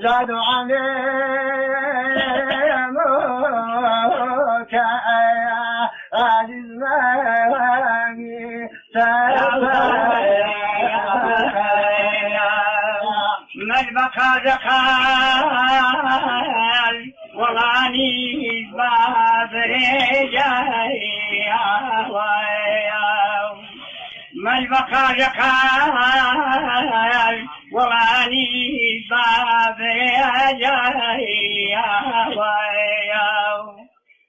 زادوا عليك عزيز ماني من بقى زقال والله باب رجاي من بقى زقال والله باب رجاي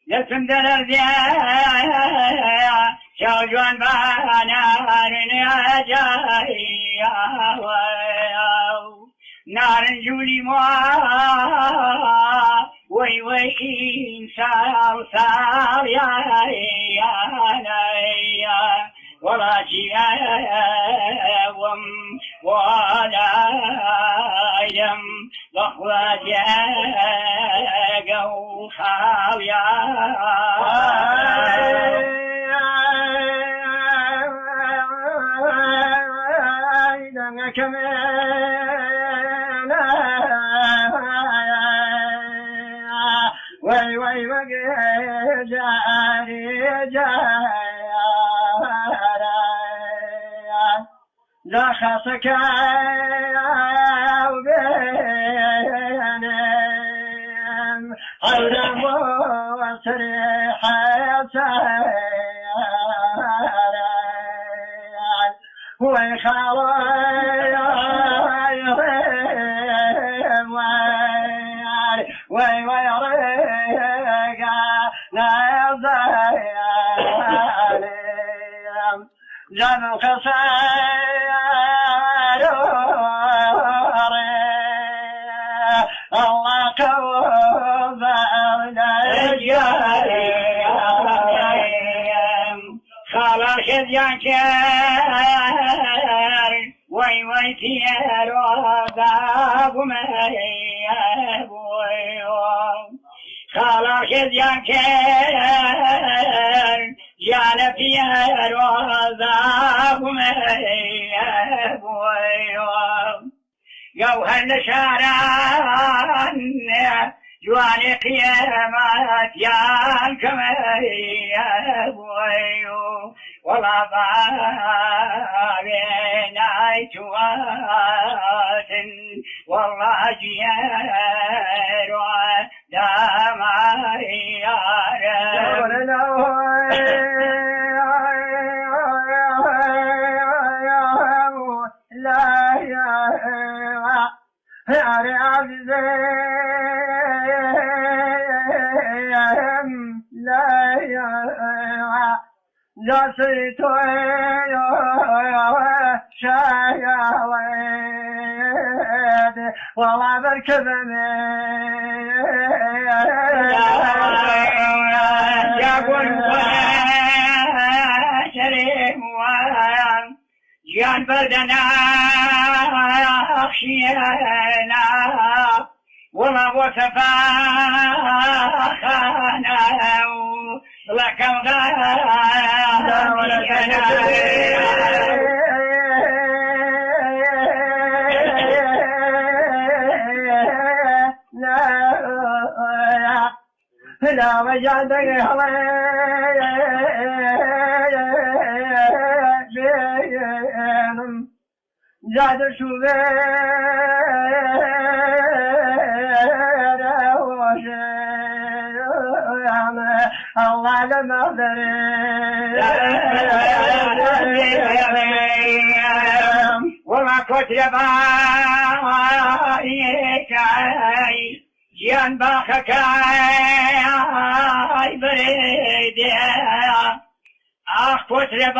يسم دلر شوجوان بانار نجاي نار جولي ما وي وي إنسان صار يا ولا جيوم ولا يم لخوة جو خاويا وي وي جاري لا خاصك وبينهم عالم وصريح سيارة ويخاليهم وي ريقا لا يضيعهم جانوا خسائر الله كوب خالا خذيان كار وي تيار وذاب خالا خذيان كار جانا فيار وذاب جوهر نشاران جواني قيامات يان كمي والله بابين عيتوات والله جيار ودامار لا سيت شايويد والله بركبني يا قول شريم جان بردنا خيانا وما وصفا خانا لك الغاية لا وجدك بينهم زاد شبير وشيم الله لما وما كتب عليك جان باخك بريدي اخ كتب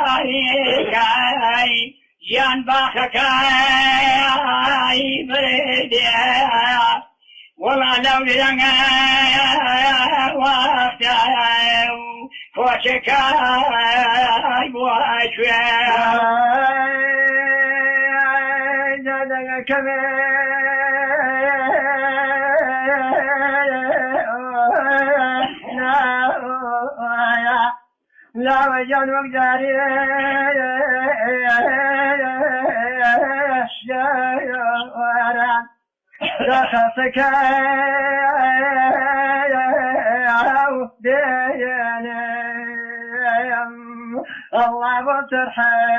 عليك جان باخك بريدي والله لو لنا وقت كوشك بوشك لا وجد مقداري رخصك الله بترحم